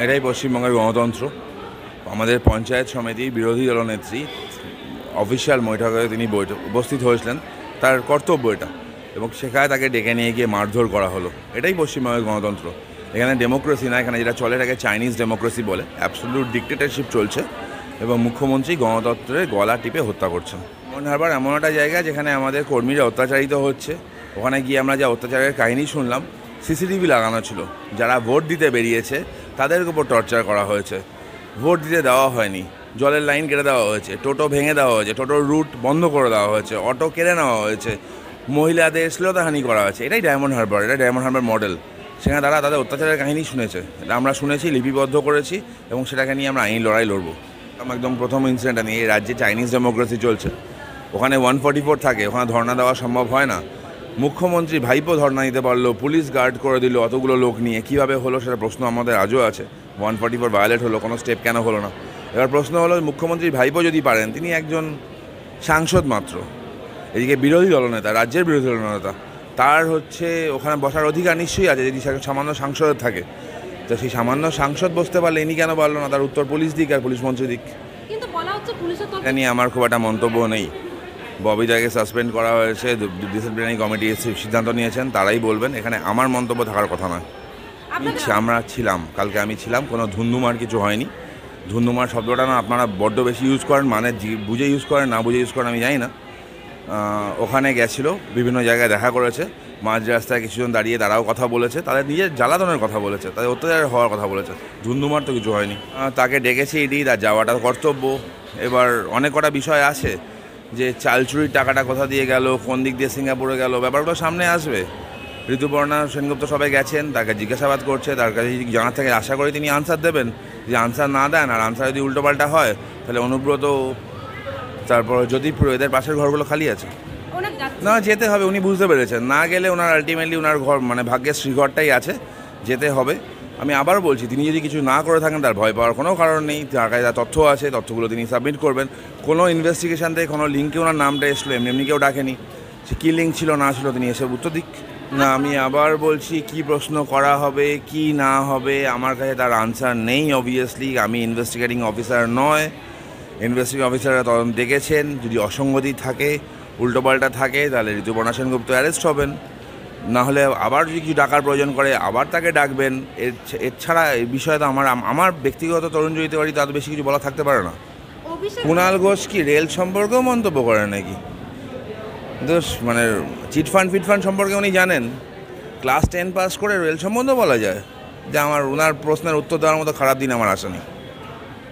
এটাই পশ্চিমবঙ্গের গণতন্ত্র। আমাদের পঞ্চায়েত সমিতির বিরোধী দলনেত্রী অফিসিয়াল বৈঠকে তিনি উপস্থিত হয়েছিলেন, তার কর্তব্য এটা, এবং সেখানে তাকে ডেকে নিয়ে গিয়ে মারধর করা হলো। এটাই পশ্চিমবঙ্গের গণতন্ত্র। এখানে ডেমোক্রেসি না, এখানে যেটা চলে এটাকে চাইনিজ ডেমোক্রেসি বলে। অ্যাবসলিউট ডিক্টেটরশিপ চলছে এবং মুখ্যমন্ত্রী গণতন্ত্রের গলা টিপে হত্যা করছেন। ডায়মন্ড হারবার এমন একটা জায়গা যেখানে আমাদের কর্মীরা অত্যাচারিত হচ্ছে। ওখানে গিয়ে আমরা যে অত্যাচারের কাহিনী শুনলাম, সিসিটিভি লাগানো ছিল, যারা ভোট দিতে বেরিয়েছে তাদের উপর টর্চার করা হয়েছে। ভোট দিতে দেওয়া হয়নি, জলের লাইন কেটে দেওয়া হয়েছে, টোটো ভেঙে দেওয়া হয়েছে, টোটোর রুট বন্ধ করে দেওয়া হয়েছে, অটো কেড়ে নেওয়া হয়েছে, মহিলাদের শ্লীলতাহানি করা হয়েছে। এটাই ডায়মন্ড হারবার, এটা ডায়মন্ড হারবার মডেল। সেখানে তারা তাদের অত্যাচারের কাহিনী শুনেছে, এটা আমরা শুনেছি, লিপিবদ্ধ করেছি, এবং সেটাকে নিয়ে আমরা আইনি লড়াই লড়বো। একদম প্রথম ইনসিডেন্টটা নিয়ে, এই রাজ্যে চাইনিজ ডেমোক্রেসি চলছে, ওখানে 144 থাকে, ওখানে ধর্ণা দেওয়া সম্ভব হয় না। মুখ্যমন্ত্রী ভাইপো ধর্ণা দিতে পারলো, পুলিশ গার্ড করে দিল অতগুলো লোক নিয়ে, কীভাবে হলো সেটা প্রশ্ন আমাদের আজও আছে। 144 ভায়োলেট হলো, কোনো স্টেপ কেন হলো না? এবার প্রশ্ন হলো, মুখ্যমন্ত্রী ভাইপো যদি পারেন, তিনি একজন সাংসদ মাত্র, এদিকে বিরোধী দলনেতা, রাজ্যের বিরোধী দলনেতা, তার ওখানে বসার অধিকার নিশ্চয়ই আছে যদি সামান্য সাংসদ থাকে। তো সেই সামান্য সাংসদ বসতে পারলে ইনি কেন পারলো না? তার উত্তর পুলিশ দিক আর পুলিশ মন্ত্রী দিক। এটা নিয়ে আমার খুব একটা মন্তব্য নেই। ববিদাকে সাসপেন্ড করা হয়েছে, ডিসিপ্লিনারি কমিটি সিদ্ধান্ত নিয়েছেন, তারাই বলবেন, এখানে আমার মন্তব্য থাকার কথা নয়। আমরা ছিলাম, কালকে আমি ছিলাম, কোনো ধুন্ধুমার কিছু হয়নি। ধুন্ধুমার শব্দটা না আপনারা বড্ড বেশি ইউজ করেন, মানে বুঝে ইউজ করেন না বুঝে ইউজ করেন আমি জানি না। ওখানে গেছিলো, বিভিন্ন জায়গায় দেখা করেছে, মাঝ রাস্তায় কিছুজন দাঁড়িয়ে তারাও কথা বলেছে, তাদের নিজের জ্বালাতনের কথা বলেছে, তাদের অত্যাচার হওয়ার কথা বলেছে। ধুন্ধুমার তো কিছু হয়নি। তাকে ডেকেছে ইডি, তার যাওয়াটা কর্তব্য। এবার অনেক কটা বিষয় আছে, যে চাল চুরির টাকাটা কোথা দিয়ে গেল, কোন দিক দিয়ে সিঙ্গাপুরে গেল, ব্যাপারগুলো সামনে আসবে। ঋতুপর্ণা সেনগুপ্ত সবাই গেছেন, তাকে জিজ্ঞাসাবাদ করছে, তার কাছে যদি জানার থেকে আশা করে তিনি আনসার দেবেন। যদি আনসার না দেন, আর আনসার যদি উল্টোপাল্টা হয়, তাহলে অনুব্রত, তারপর জ্যোতিপুর, এদের পাশের ঘরগুলো খালি আছে না, যেতে হবে। উনি বুঝতে পেরেছেন, না গেলে ওনার আলটিমেটলি ওনার ঘর, মানে ভাগ্যের শ্রীঘরটাই আছে, যেতে হবে। আমি আবার বলছি, তিনি যদি কিছু না করে থাকেন, তার ভয় পাওয়ার কোনো কারণ নেই। তার কাছে যা তথ্য আছে, তথ্যগুলো তিনি সাবমিট করবেন। কোনো ইনভেস্টিগেশন থেকে কোনো লিঙ্কে ওনার নামটা এসলো, এমনি এমনি কেউ ডাকেনি। সে কী লিঙ্ক ছিল না ছিল, তিনি এসে উত্তর দিক না। আমি আবার বলছি, কি প্রশ্ন করা হবে কি না হবে আমার কাছে তার আনসার নেই। অবভিয়াসলি আমি ইনভেস্টিগেটিং অফিসার নয়, ইনভেস্টিগেটিং অফিসাররা তদন্ত দেখেছেন। যদি অসঙ্গতি থাকে, উল্টোপাল্টা থাকে, তাহলে ঋতুপর্ণা সেনগুপ্ত অ্যারেস্ট হবেন। না হলে আবার যদি কিছু ডাকার প্রয়োজন করে, আবার তাকে ডাকবেন। এছাড়া এই বিষয়ে তো আমার ব্যক্তিগত তরুণ পারি, তার বেশি কিছু বলা থাকতে পারে না। কুণাল ঘোষ কি রেল সম্পর্কেও মন্তব্য করেন নাকি? দোষ, মানে চিটফান্ড ফিটফান্ড সম্পর্কে উনি জানেন? ক্লাস 10 পাস করে রেল সম্বন্ধে বলা যায় যে ওনার প্রশ্নের উত্তর দেওয়ার মতো খারাপ দিন আমার আসেনি।